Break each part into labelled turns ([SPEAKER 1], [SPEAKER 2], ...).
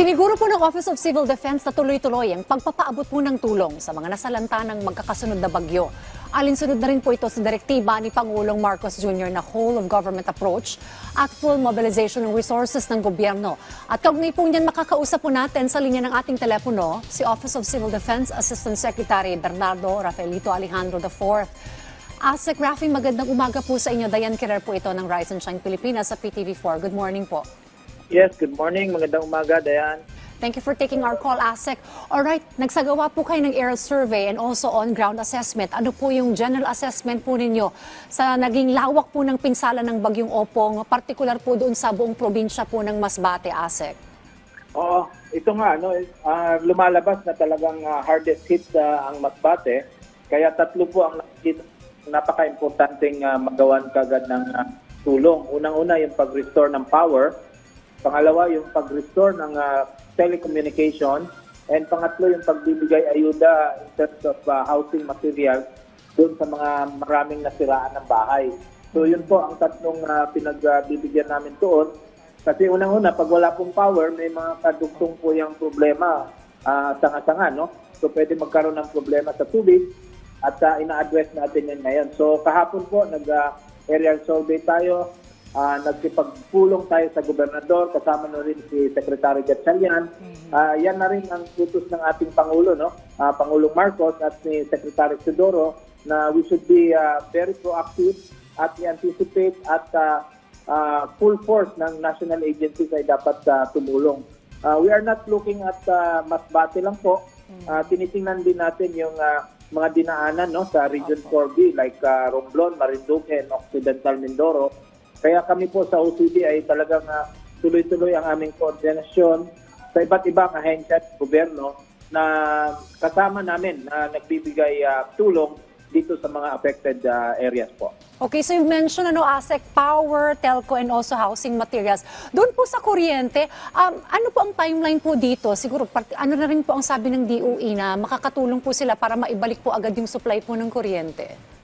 [SPEAKER 1] Siniguro po ng Office of Civil Defense na tuloy-tuloy ang pagpapaabot po ng tulong sa mga nasalanta ng magkakasunod na bagyo. Alinsunod na rin po ito sa direktiba ni Pangulong Marcos Jr. na whole of government approach at full mobilization ng resources ng gobyerno. At kaugnay po niyan makakausap po natin sa linya ng ating telepono si Office of Civil Defense Assistant Secretary Bernardo Rafaelito Alejandro IV. Asek Rafi, magandang umaga po sa inyo. Diane Kerer po ito ng Rise and Shine Pilipinas sa PTV4. Good morning po.
[SPEAKER 2] Yes, good morning. Magandang umaga, Dayan.
[SPEAKER 1] Thank you for taking our call, Asek. Alright, nagsagawa po kayo ng air survey and also on-ground assessment. Ano po yung general assessment po ninyo sa naging lawak po ng pinsala ng Bagyong Opong, particular po doon sa buong probinsya po ng Masbate, Asek?
[SPEAKER 2] Oo, ito nga, lumalabas na talagang hardest hit ang Masbate. Kaya tatlo po ang napaka-importanting magawan kagad ng tulong. Unang-una yung pag-restore ng power. Pangalawa, yung pag-restore ng telecommunication. And pangatlo, yung pagbibigay ayuda in terms of housing materials doon sa mga maraming nasiraan ng bahay. So yun po ang tatlong pinagbibigyan namin doon. Kasi unang-una, pag wala pong power, may mga kadugtong po yung problema sanga-sanga, no? So pwede magkaroon ng problema sa tubig at ina-address natin yan ngayon. So kahapon po, nag-aerial survey tayo. Nagkipagpulong tayo sa gobernador, kasama na rin si Secretary Gatchalian. Yan na rin ang utos ng ating Pangulo, no? Pangulong Marcos at ni Secretary Teodoro, na we should be very proactive at i-anticipate at full force ng national agencies ay dapat tumulong. We are not looking at Masbate lang po. Tinitingnan din natin yung mga dinaanan, no, sa Region 4B like Romblon, Marinduque, and Occidental Mindoro. Kaya kami po sa OCD ay talagang tuloy-tuloy ang aming koordinasyon sa iba't ibang ahensya at gobyerno na kasama namin na nagbibigay tulong dito sa mga affected areas po.
[SPEAKER 1] Okay, so you mentioned Asek, power, telco, and also housing materials. Doon po sa kuryente, ano po ang timeline po dito? Siguro, ano na rin po ang sabi ng DOE na makakatulong po sila para maibalik po agad yung supply po ng kuryente?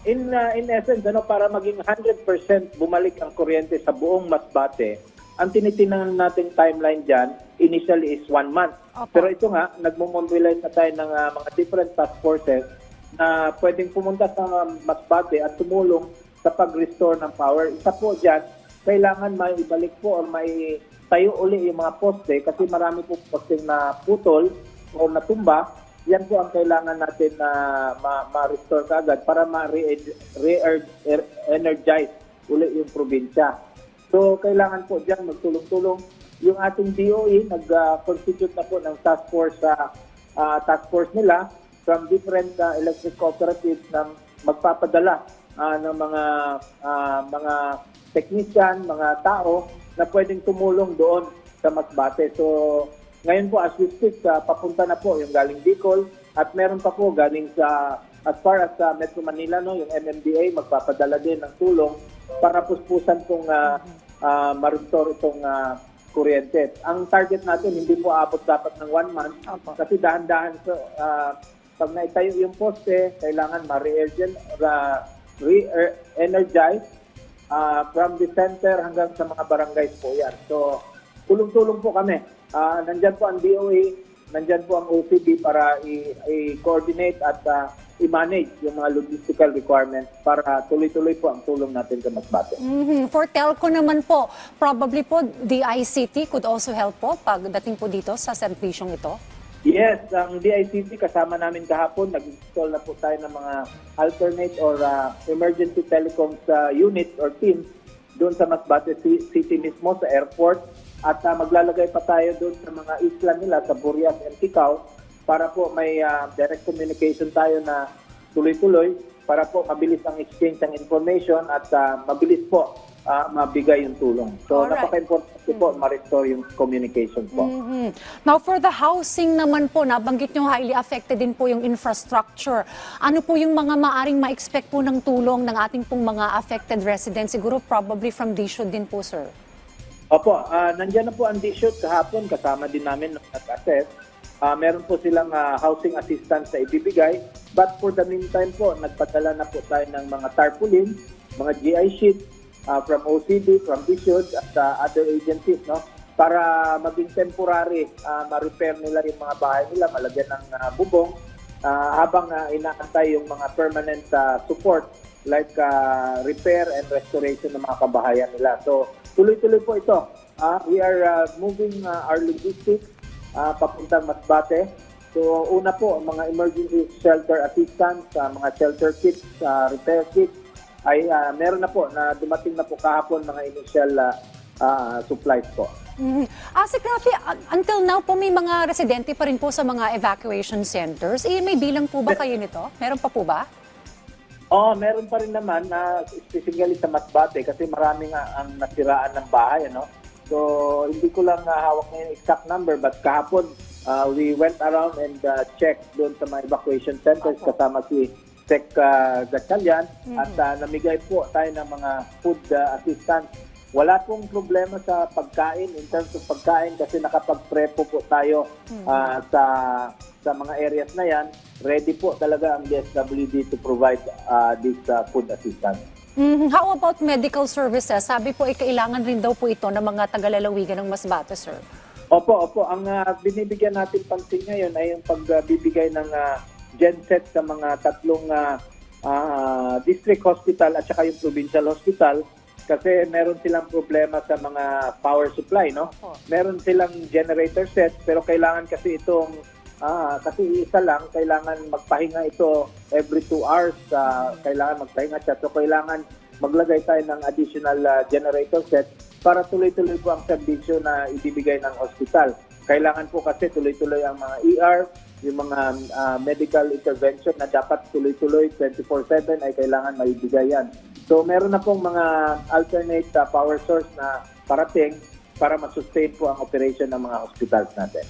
[SPEAKER 2] In essence, para maging 100% bumalik ang kuryente sa buong Masbate, ang tinitingnan nating timeline dyan, initially is 1 month.
[SPEAKER 1] Opo.
[SPEAKER 2] Pero ito nga, nagmo-mobilize na tayo ng mga different task forces na pwedeng pumunta sa Masbate at tumulong sa pag-restore ng power. Isa po dyan, kailangan may ibalik po o may tayo uli yung mga poste kasi marami po poste na putol o natumba. Yan po ang kailangan natin na ma-restore kagad para ma-re-energize uli yung probinsya. So, kailangan po dyan magtulong-tulong. Yung ating DOE, nag-constitute na po ng task force nila from different electric cooperatives na magpapadala ng mga technician, mga tao na pwedeng tumulong doon sa Masbate. So, ngayon po, as we speak, papunta na po yung galing Bicol at meron pa po galing sa, as far as Metro Manila, no, yung MMDA, magpapadala din ng tulong para puspusan itong ma-restore itong kuryente. Ang target natin, hindi po abot dapat ng 1 month kasi dahan-dahan. So, pag naitayo yung poste, kailangan re-energize from the center hanggang sa mga barangays po yan. So, tulong-tulong po kami. Nandyan po ang DOE, nandyan po ang OCD para i-coordinate at i-manage yung mga logistical requirements para tuloy-tuloy po ang tulong natin sa Masbate.
[SPEAKER 1] For telco naman po, probably po DICT could also help po pagdating po dito sa serbisyong ito?
[SPEAKER 2] Yes, ang DICT kasama namin kahapon, nag-install na po tayo ng mga alternate or emergency telecoms unit or teams doon sa Masbate City mismo, sa airport. At maglalagay pa tayo doon sa mga isla nila, sa Burias and Ticao, para po may direct communication tayo na tuloy-tuloy para po mabilis ang exchange ng information at mabilis po mabigay yung tulong. So, napaka-importante po ma-restore yung communication po.
[SPEAKER 1] Now, for the housing naman po, nabanggit nyo highly affected din po yung infrastructure. Ano po yung mga maaring ma-expect po ng tulong ng ating pong mga affected residents? Siguro probably from DSUD din po, sir.
[SPEAKER 2] Opo, nandiyan na po ang DSUD kahapon, kasama din namin nag-assess. Meron po silang housing assistance na ibibigay. But for the meantime po, nagpadala na po tayo ng mga tarpaulin, mga GI sheets from OCD, from DSUD at other agencies, no? para maging temporary, ma-repair nila yung mga bahay nila, malagyan ng bubong, habang inaantay yung mga permanent support like repair and restoration ng mga kabahayan nila. So tuloy-tuloy po ito. We are moving our logistics papuntang Masbate. So una po, mga emergency shelter assistance, mga shelter kits, repair kits, ay meron na po na dumating na po kahapon mga initial supplies po.
[SPEAKER 1] Sir Rafi, until now po may mga residente pa rin po sa mga evacuation centers. May bilang po ba kayo nito? Meron pa po ba?
[SPEAKER 2] Meron pa rin naman, specifically sa Masbate kasi marami nga ang nasiraan ng bahay. So hindi ko lang hawak na yung exact number, but kahapon we went around and checked doon sa mga evacuation centers kasama si Sec Gatchalian at namigay po tayo ng mga food assistance. Wala pong problema sa pagkain, in terms of pagkain, kasi nakapag-prepo po tayo sa mga areas na yan. Ready po talaga ang DSWD to provide this food assistance.
[SPEAKER 1] How about medical services? Sabi po, kailangan rin daw po ito ng mga taga-lalawigan ng Masbate, sir.
[SPEAKER 2] Opo. Ang binibigyan natin pansin ngayon ay yung pagbibigay ng genset sa mga tatlong district hospital at saka yung provincial hospital. Kasi meron silang problema sa mga power supply, no? Meron silang generator set, pero kailangan kasi itong, kasi isa lang, kailangan magpahinga ito every 2 hours, kailangan magpahinga siya. So kailangan maglagay tayo ng additional generator set para tuloy-tuloy po ang serbisyo na ibibigay ng hospital. Kailangan po kasi tuloy-tuloy ang mga ER, yung mga medical intervention na dapat tuloy-tuloy 24/7 ay kailangan maibigay yan. So meron na pong mga alternate power source na parating para masustain po ang operation ng mga hospitals natin.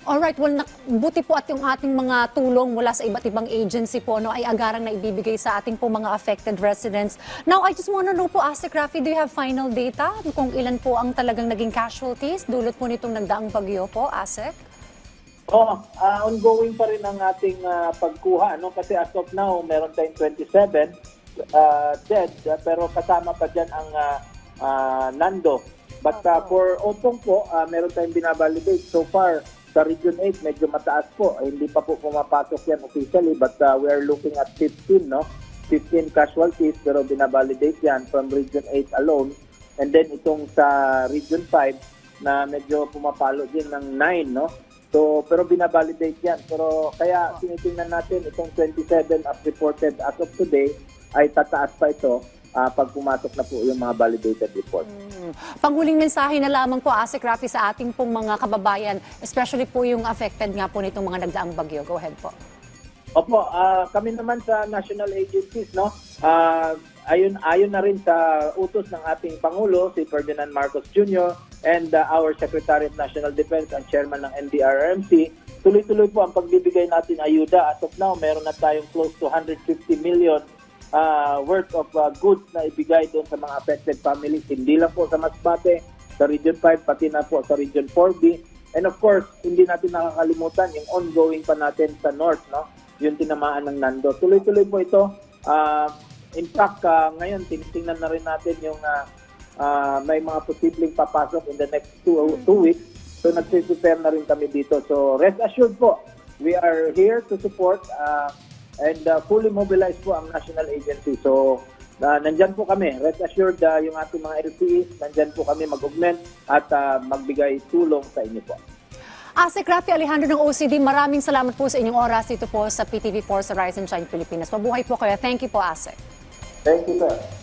[SPEAKER 1] Alright, well, buti po at yung ating mga tulong mula sa iba't ibang agency po ay agarang na ibibigay sa ating po mga affected residents. Now, I just want to know po, Sir Rafi, do you have final data kung ilan po ang talagang naging casualties dulot po nitong nagdaang bagyo po, Asek?
[SPEAKER 2] Ongoing pa rin ang ating pagkuha, kasi as of now, meron tayong 27 dead, pero kasama pa dyan ang Nando. But for Opong po, meron tayong binabalidate. So far, sa Region 8, medyo mataas po. Hindi pa po pumapasok yan officially, but we are looking at 15, 15 casualties, pero binabalidate yan from Region 8 alone. And then itong sa Region 5, na medyo pumapalo din ng 9, So, pero binabalidate yan. Pero kaya tinitingnan natin itong 27 as reported as of today, ay tataas pa ito pag pumasok na po yung mga validated report.
[SPEAKER 1] Panghuling mensahe na lamang po, Sir Rafi, sa ating pong mga kababayan, especially po yung affected nga po nitong mga nagdaang bagyo. Go ahead po.
[SPEAKER 2] Opo, kami naman sa national agencies, ayon na rin sa utos ng ating Pangulo, si Ferdinand Marcos Jr., and our Secretary of National Defense and Chairman ng NDRRMC, tuloy-tuloy po ang pagbibigay natin ayuda. As of now, meron na tayong close to 150 million worth of goods na ibigay doon sa mga affected families. Hindi lang po sa Masbate, sa Region 5, pati na po sa Region 4B. And of course, hindi natin nakakalimutan yung ongoing pa natin sa North, yung tinamaan ng Nando. Tuloy-tuloy po ito. In fact, ngayon, tinitingnan na rin natin yung may mga posibleng papasok in the next 2 weeks. So, nag-prepare na rin kami dito. So, rest assured po, we are here to support and fully mobilized po ang national agency. So, nandyan po kami. Rest assured yung ating mga LPEs, nandyan po kami mag-augment at magbigay tulong sa inyo po.
[SPEAKER 1] Sir Rafi Alejandro ng OCD, maraming salamat po sa inyong oras dito po sa PTV4 sa Rise and Shine Pilipinas. Mabuhay po kayo. Thank you po, Asek.
[SPEAKER 2] Thank you, sir.